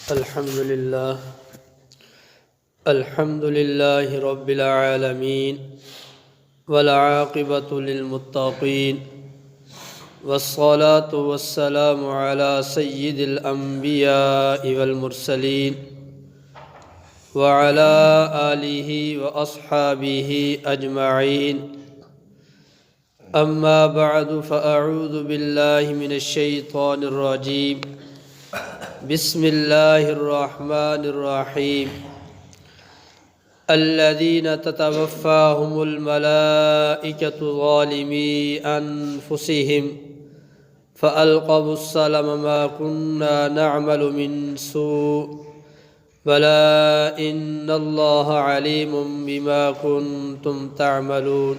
الحمد لله رب العالمين والعاقبة للمتقين والصلاة والسلام على سيد الأنبياء والمرسلين وعلى آله وأصحابه أجمعين. أما بعد فأعوذ بالله من الشيطان الرجيم. بسم الله الرحمن الرحيم. الذين تتوفاهم الملائكة ظالمي أنفسهم فألقوا السلم ما كنا نعمل من سوء بلى إن الله عليم بما كنتم تعملون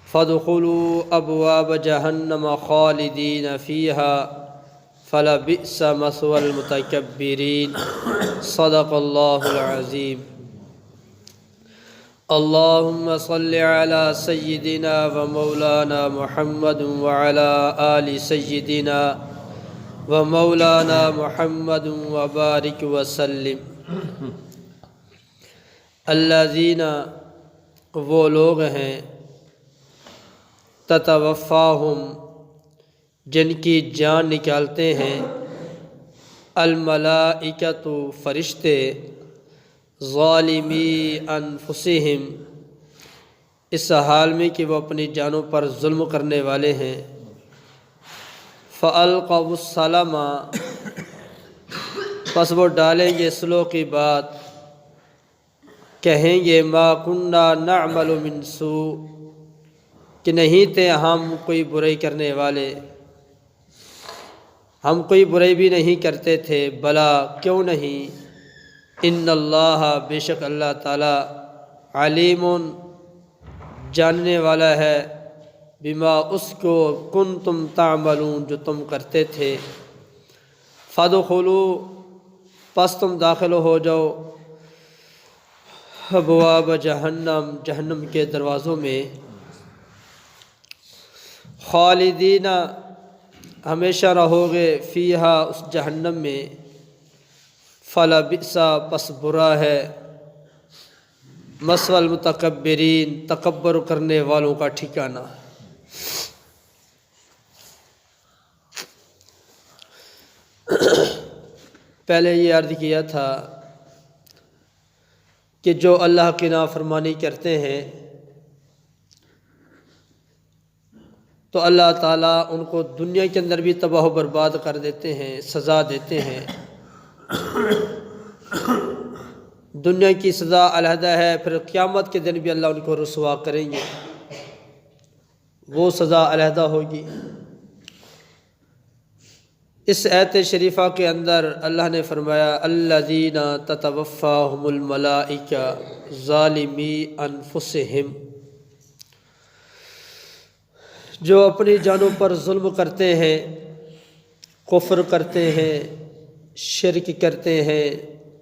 فادخلوا أبواب جهنم خالدين فيها فلبئس مثوى المتكبرين. صدق الله العظيم. اللهم صل على سيدنا ومولانا محمد وعلى آل سيدنا ومولانا محمد وبارك وسلم. الذین وہ لوگ ہیں تتوفاہم جن کی جان نکالتے ہیں الملائکۃ فرشتے ظالمی انفسہم اس حال میں کہ وہ اپنی جانوں پر ظلم کرنے والے ہیں. فَأَلْقَوُا السَّلَمَ پس وہ ڈالیں گے سلو کی بات، کہیں گے ما کننا نعمل من سوء کہ نہیں تھے ہم کوئی برائی کرنے والے، ہم کوئی برائی بھی نہیں کرتے تھے. بلا کیوں نہیں، ان اللہ بے شک اللہ تعالی علیم جاننے والا ہے، بما اس کو کنتم تعملون جو تم کرتے تھے. فادخلوا پس تم داخل ہو جاؤ ابواب جہنم جہنم کے دروازوں میں، خالدین ہمیشہ رہو گے، فیہا اس جہنم میں، فلبئس پس برا ہے، مثوی المتکبرین تکبر کرنے والوں کا ٹھکانہ. پہلے یہ عرض کیا تھا کہ جو اللہ کی نافرمانی کرتے ہیں تو اللہ تعالیٰ ان کو دنیا کے اندر بھی تباہ و برباد کر دیتے ہیں، سزا دیتے ہیں. دنیا کی سزا علیحدہ ہے، پھر قیامت کے دن بھی اللہ ان کو رسوا کریں گے، وہ سزا علیحدہ ہوگی. اس آیت شریفہ کے اندر اللہ نے فرمایا الذین تتوفاہم الملائکہ ظالمی انفسہم، جو اپنی جانوں پر ظلم کرتے ہیں، کفر کرتے ہیں، شرک کرتے ہیں،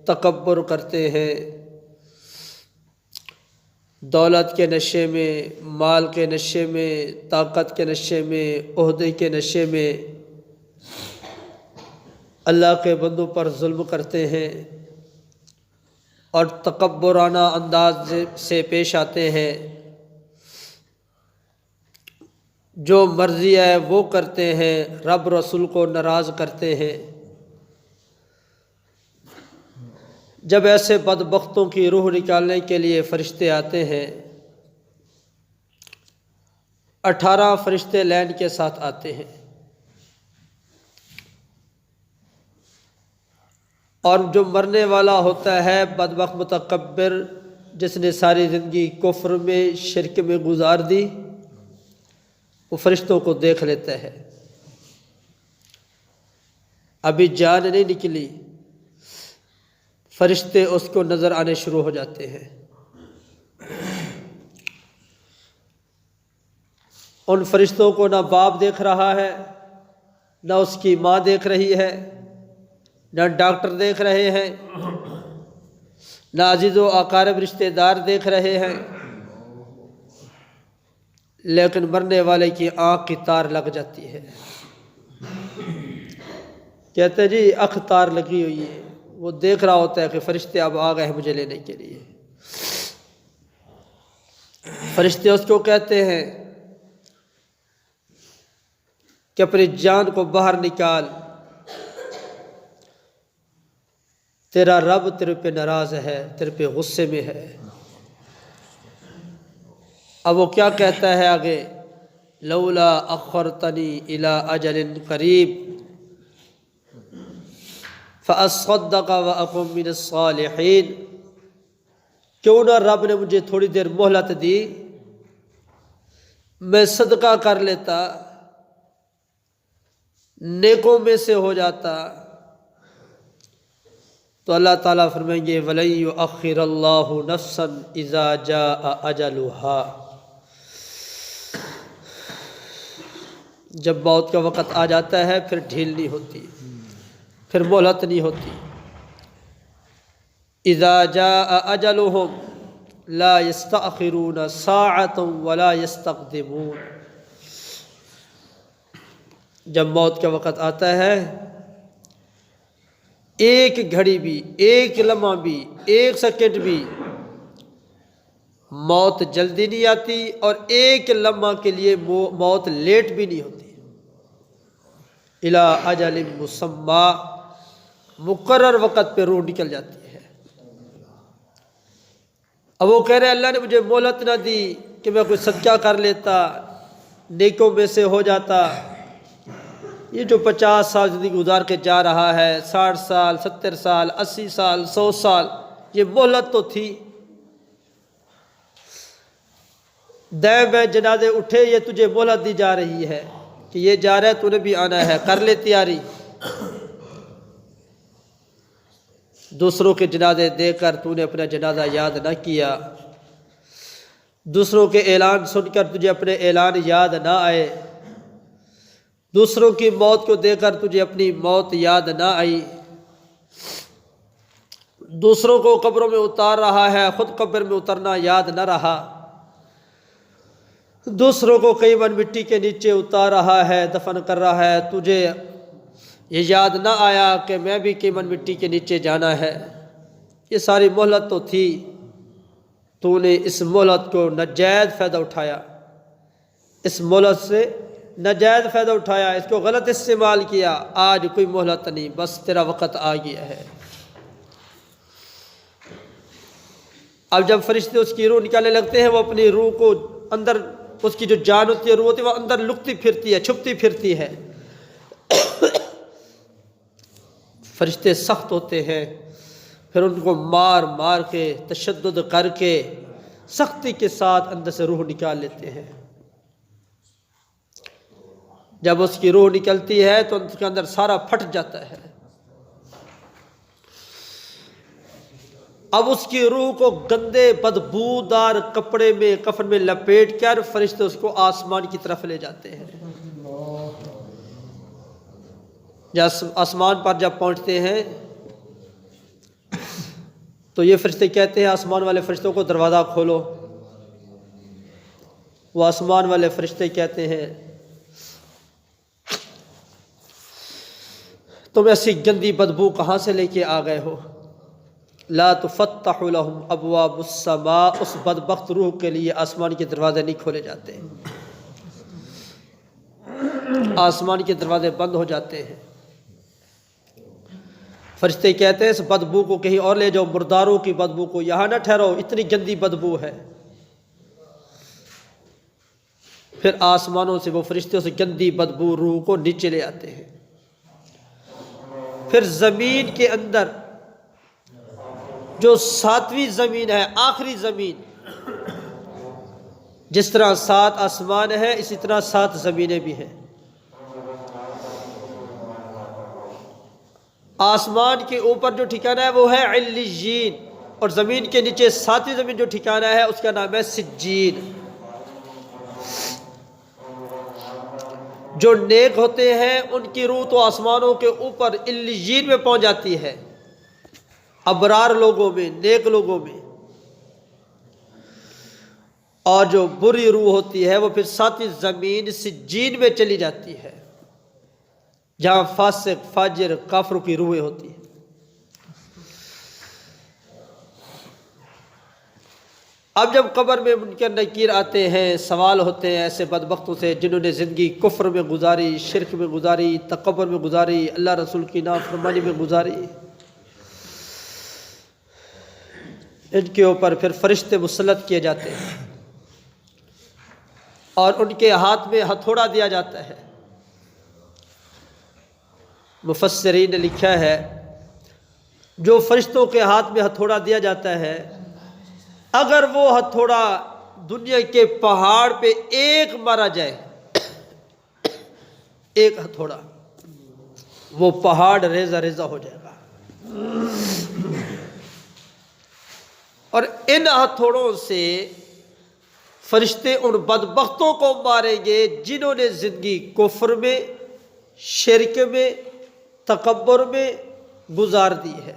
تکبر کرتے ہیں، دولت کے نشے میں، مال کے نشے میں، طاقت کے نشے میں، عہدے کے نشے میں اللہ کے بندوں پر ظلم کرتے ہیں اور تکبرانہ انداز سے پیش آتے ہیں، جو مرضی ہے وہ کرتے ہیں، رب رسول کو ناراض کرتے ہیں. جب ایسے بدبختوں کی روح نکالنے کے لیے فرشتے آتے ہیں، 18 فرشتے لین کے ساتھ آتے ہیں، اور جو مرنے والا ہوتا ہے بدبخت متکبر جس نے ساری زندگی کفر میں شرک میں گزار دی، وہ فرشتوں کو دیکھ لیتا ہے. ابھی جان نہیں نکلی، فرشتے اس کو نظر آنے شروع ہو جاتے ہیں. ان فرشتوں کو نہ باپ دیکھ رہا ہے، نہ اس کی ماں دیکھ رہی ہے، نہ ڈاکٹر دیکھ رہے ہیں، نہ عزیز و اقارب رشتہ دار دیکھ رہے ہیں، لیکن مرنے والے کی آنکھ کی تار لگ جاتی ہے. کہتے ہیں جی اخ تار لگی ہوئی ہے، وہ دیکھ رہا ہوتا ہے کہ فرشتے اب آ گئے ہیں مجھے لینے کے لیے۔ فرشتے اس کو کہتے ہیں کہ اپنی جان کو باہر نکال، تیرا رب تیرے پہ ناراض ہے، تیرے پہ غصے میں ہے۔ اب وہ کیا کہتا ہے آگے؟ لولا اخرتنی الی اجل قریب فاصدق واکن من الصالحین، کیوں نہ رب نے مجھے تھوڑی دیر مہلت دی، میں صدقہ کر لیتا، نیکوں میں سے ہو جاتا۔ تو اللہ تعالیٰ فرمائیں گے وَلَن يُؤَخِّرَ اللَّهُ نَفْسًا إِذَا جَاءَ أَجَلُهَا، جب موت کا وقت آ جاتا ہے پھر ڈھیل نہیں ہوتی، پھر مہلت نہیں ہوتی۔ إِذَا جَاءَ أَجَلُهُمْ لَا يَسْتَأْخِرُونَ سَاعَةً وَلَا يَسْتَقْدِمُونَ، جب موت کا وقت آتا ہے ایک گھڑی بھی، ایک لمحہ بھی، ایک سیکنڈ بھی موت جلدی نہیں آتی، اور ایک لمحہ کے لیے موت لیٹ بھی نہیں ہوتی۔ الی اجل مسمی، مقرر وقت پہ روح نکل جاتی ہے۔ اب وہ کہہ رہے اللہ نے مجھے مہلت نہ دی کہ میں کوئی صدقہ کر لیتا، نیکوں میں سے ہو جاتا۔ یہ جو 50 سال زندگی گزار کے جا رہا ہے، 60 سال، 70 سال، 80 سال، 100 سال، یہ مہلت تو تھی۔ دائیں بائیں جنازے اٹھے، یہ تجھے مہلت دی جا رہی ہے کہ یہ جا رہا ہے، تو نے بھی آنا ہے، کر لے تیاری۔ دوسروں کے جنازے دیکھ کر تو نے اپنا جنازہ یاد نہ کیا، دوسروں کے اعلان سن کر تجھے اپنے اعلان یاد نہ آئے، دوسروں کی موت کو دیکھ کر تجھے اپنی موت یاد نہ آئی، دوسروں کو قبروں میں اتار رہا ہے، خود قبر میں اترنا یاد نہ رہا، دوسروں کو کئی من مٹی کے نیچے اتار رہا ہے، دفن کر رہا ہے، تجھے یہ یاد نہ آیا کہ میں بھی کئی من مٹی کے نیچے جانا ہے۔ یہ ساری مہلت تو تھی، تو نے اس مہلت کو ناجائز فائدہ اٹھایا، اس مہلت سے ناجائز فائدہ اٹھایا، اس کو غلط استعمال کیا۔ آج کوئی مہلت نہیں، بس تیرا وقت آ گیا ہے۔ اب جب فرشتے اس کی روح نکالنے لگتے ہیں، وہ اپنی روح کو اندر، اس کی جو جان ہوتی ہے، روح ہوتی ہے، وہ اندر لکتی پھرتی ہے، چھپتی پھرتی ہے۔ فرشتے سخت ہوتے ہیں، پھر ان کو مار مار کے، تشدد کر کے، سختی کے ساتھ اندر سے روح نکال لیتے ہیں۔ جب اس کی روح نکلتی ہے تو اس کے اندر سارا پھٹ جاتا ہے۔ اب اس کی روح کو گندے بدبودار کپڑے میں، کفن میں لپیٹ کر فرشتے اس کو آسمان کی طرف لے جاتے ہیں۔ جب آسمان پر جب پہنچتے ہیں تو یہ فرشتے کہتے ہیں آسمان والے فرشتوں کو دروازہ کھولو۔ وہ آسمان والے فرشتے کہتے ہیں تم ایسی گندی بدبو کہاں سے لے کے آ گئے ہو؟ لا تفتح لهم ابواب السماء، اس بدبخت روح کے لیے آسمان کے دروازے نہیں کھولے جاتے، آسمان کے دروازے بند ہو جاتے ہیں۔ فرشتے کہتے ہیں اس بدبو کو کہیں اور لے جاؤ، مرداروں کی بدبو کو، یہاں نہ ٹھہراؤ، اتنی گندی بدبو ہے۔ پھر آسمانوں سے وہ فرشتے اس گندی بدبو روح کو نیچے لے آتے ہیں۔ پھر زمین کے اندر جو 7ویں زمین ہے، آخری زمین، جس طرح 7 آسمان ہے اسی طرح 7 زمینیں بھی ہیں۔ آسمان کے اوپر جو ٹھکانہ ہے وہ ہے علیین، اور زمین کے نیچے 7ویں زمین جو ٹھکانہ ہے اس کا نام ہے سجین۔ جو نیک ہوتے ہیں ان کی روح تو آسمانوں کے اوپر علیین میں پہنچ جاتی ہے، ابرار لوگوں میں، نیک لوگوں میں، اور جو بری روح ہوتی ہے وہ پھر 7ویں زمین سجین میں چلی جاتی ہے، جہاں فاسق، فاجر، کافروں کی روحیں ہوتی ہیں۔ اب جب قبر میں منکر نکیر آتے ہیں، سوال ہوتے ہیں ایسے بدبختوں سے جنہوں نے زندگی کفر میں گزاری، شرک میں گزاری، تکبر میں گزاری، اللہ رسول کی نافرمانی میں گزاری، ان کے اوپر پھر فرشتے مسلط کیے جاتے ہیں اور ان کے ہاتھ میں ہتھوڑا دیا جاتا ہے۔ مفسرین نے لکھا ہے جو فرشتوں کے ہاتھ میں ہتھوڑا دیا جاتا ہے، اگر وہ ہتھوڑا دنیا کے پہاڑ پہ ایک مارا جائے، ایک ہتھوڑا، وہ پہاڑ ریزہ ریزہ ہو جائے گا۔ اور ان ہتھوڑوں سے فرشتے ان بدبختوں کو ماریں گے جنہوں نے زندگی کفر میں، شرک میں، تکبر میں گزار دی ہے۔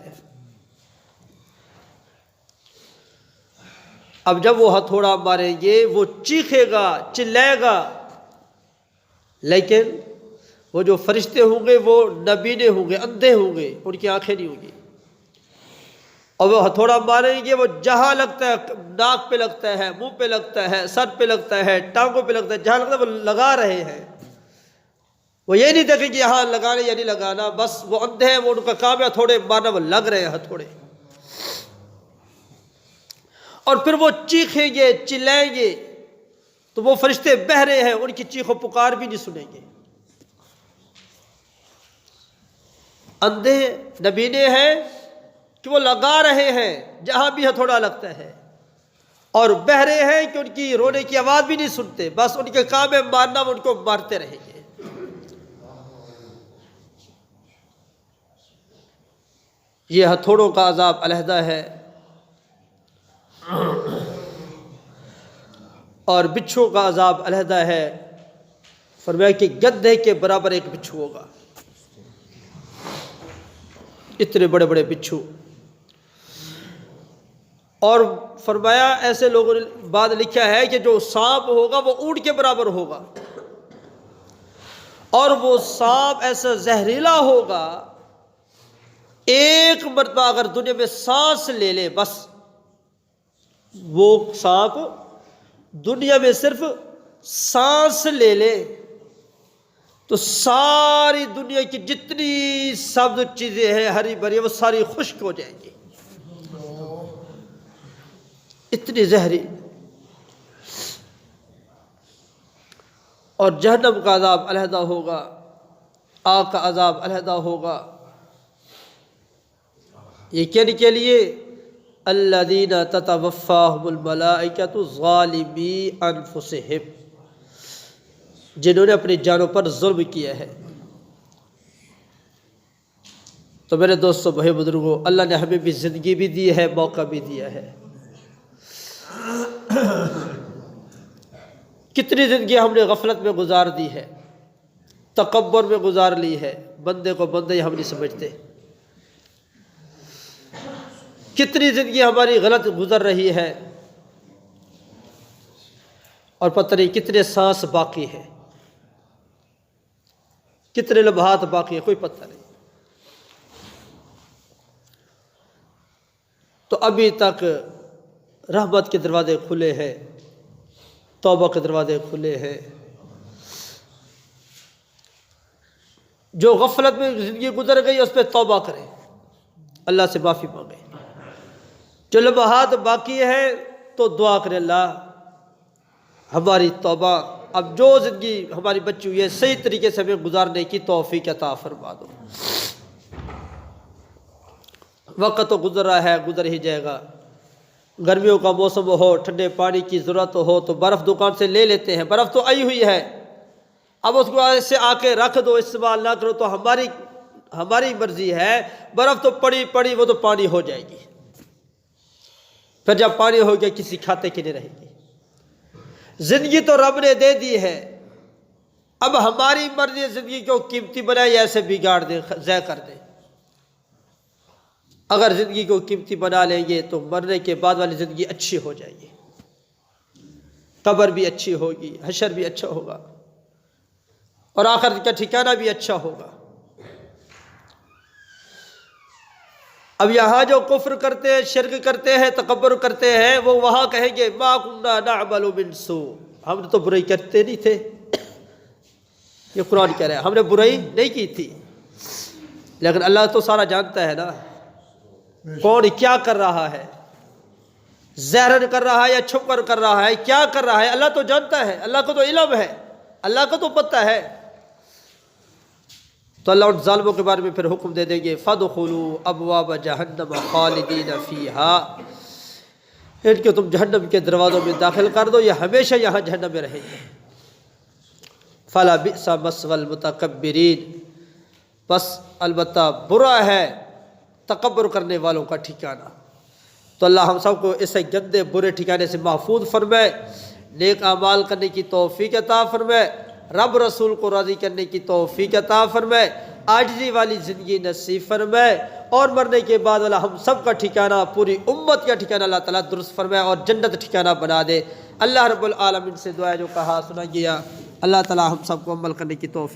اب جب وہ ہتھوڑا ماریں گے وہ چیخے گا، چلائے گا، لیکن وہ جو فرشتے ہوں گے وہ نابینے ہوں گے، اندھے ہوں گے، ان کی آنکھیں نہیں ہوں گی، اور وہ ہتھوڑا ماریں گے، وہ جہاں لگتا ہے، ناک پہ لگتا ہے، منہ پہ لگتا ہے، سر پہ لگتا ہے، ٹانگوں پہ لگتا ہے، جہاں لگتا ہے وہ لگا رہے ہیں۔ وہ یہ نہیں دیکھیں کہ یہاں لگانا یا نہیں لگانا، بس وہ اندھے ہیں، وہ ان کا کام ہے ہتھوڑے مارنا، وہ لگ رہے ہیں ہتھوڑے۔ اور پھر وہ چیخیں گے، چلائیں گے، تو وہ فرشتے بہرے ہیں، ان کی چیخ و پکار بھی نہیں سنیں گے۔ اندھے نبینے ہیں کہ وہ لگا رہے ہیں جہاں بھی ہتھوڑا لگتا ہے، اور بہرے ہیں کہ ان کی رونے کی آواز بھی نہیں سنتے، بس ان کے کام ہے مارنا، وہ ان کو مارتے رہیں گے۔ یہ ہتھوڑوں کا عذاب علیحدہ ہے، اور بچھو کا عذاب علیحدہ ہے۔ فرمایا کہ گدھے کے برابر ایک بچھو ہوگا، اتنے بڑے بڑے بچھو۔ اور فرمایا ایسے لوگوں نے بعد لکھا ہے کہ جو سانپ ہوگا وہ اونٹ کے برابر ہوگا، اور وہ سانپ ایسا زہریلا ہوگا، ایک مرتبہ اگر دنیا میں سانس لے لے، بس وہ سانپ دنیا میں صرف سانس لے لے تو ساری دنیا کی جتنی سبز چیزیں ہیں ہری بھری، وہ ساری خشک ہو جائیں گی، اتنی زہری۔ اور جہنم کا عذاب علیحدہ ہوگا، آگ کا عذاب علیحدہ ہوگا۔ یہ کن کے لیے؟ الذین تتوفاہم الملائکۃ ظالمی انفسہم، جنہوں نے اپنی جانوں پر ظلم کیا ہے۔ تو میرے دوستو، بھائی بزرگوں، اللہ نے ہمیں بھی زندگی بھی دی ہے، موقع بھی دیا ہے۔ کتنی زندگی ہم نے غفلت میں گزار دی ہے، تکبر میں گزار لی ہے، بندے کو بندے ہی ہم نہیں سمجھتے۔ کتنی زندگی ہماری غلط گزر رہی ہے، اور پتہ نہیں کتنے سانس باقی ہے، کتنے لمحات باقی ہے، کوئی پتہ نہیں۔ تو ابھی تک رحمت کے دروازے کھلے ہیں، توبہ کے دروازے کھلے ہیں۔ جو غفلت میں زندگی گزر گئی اس پہ توبہ کریں، اللہ سے معافی مانگیں۔ جو لمحات باقی ہے تو دعا کریں، اللہ ہماری توبہ، اب جو زندگی ہماری بچی ہوئی ہے صحیح طریقے سے ہمیں گزارنے کی توفیق عطا فرما دو۔ وقت تو گزر رہا ہے، گزر ہی جائے گا۔ گرمیوں کا موسم ہو، ٹھنڈے پانی کی ضرورت ہو تو برف دکان سے لے لیتے ہیں، برف تو آئی ہوئی ہے، اب اس کو ایسے آ کے رکھ دو، استعمال نہ کرو تو ہماری مرضی ہے۔ برف تو پڑی وہ تو پانی ہو جائے گی، پھر جب پانی ہو گیا کسی کھاتے کی نہیں رہے گی۔ زندگی تو رب نے دے دی ہے، اب ہماری مرضی زندگی کو قیمتی بنائے یا ایسے بگاڑ دیں، ضائع کر دیں۔ اگر زندگی کو قیمتی بنا لیں گے تو مرنے کے بعد والی زندگی اچھی ہو جائے گی، قبر بھی اچھی ہوگی، حشر بھی اچھا ہوگا، اور آخرت کا ٹھکانہ بھی اچھا ہوگا۔ اب یہاں جو کفر کرتے ہیں، شرک کرتے ہیں، تکبر کرتے ہیں، وہ وہاں کہیں گے ما کنا نعمل من سوء، ہم نے تو برائی کرتے نہیں تھے۔ یہ قرآن کہہ رہا ہے ہم نے برائی نہیں کی تھی، لیکن اللہ تو سارا جانتا ہے نا کون کیا کر رہا ہے، ظاہراً کر رہا ہے یا چھپ کر کر رہا ہے، کیا کر رہا ہے، اللہ تو جانتا ہے، اللہ کو تو علم ہے، اللہ کو تو پتہ ہے۔ تو اللہ ان ظالموں کے بارے میں پھر حکم دے دیں گے فَادْخُلُوا أَبْوَابَ جَهَنَّمَ خَالِدِينَ فِيهَا، ان کو تم جہنم کے دروازوں میں داخل کر دو، یہ ہمیشہ یہاں جہنم میں رہیں گے۔ فَلَا بِئْسَ مَثْوَى الْمُتَكَبِّرِينَ، بس البتہ برا ہے تکبر کرنے والوں کا ٹھکانہ۔ تو اللہ ہم سب کو اس گندے برے ٹھکانے سے محفوظ فرمائے، نیک اعمال کرنے کی توفیق عطا فرمائے، رب رسول کو راضی کرنے کی توفیق عطا فرمائے، عاجزی والی زندگی نصیب فرمائے، اور مرنے کے بعد اللہ ہم سب کا ٹھکانہ، پوری امت کا ٹھکانہ اللہ تعالیٰ درست فرمائے اور جنت ٹھکانہ بنا دے۔ اللہ رب العالمین سے دعا ہے جو کہا سنا گیا، اللہ تعالیٰ ہم سب کو عمل کرنے کی توفیق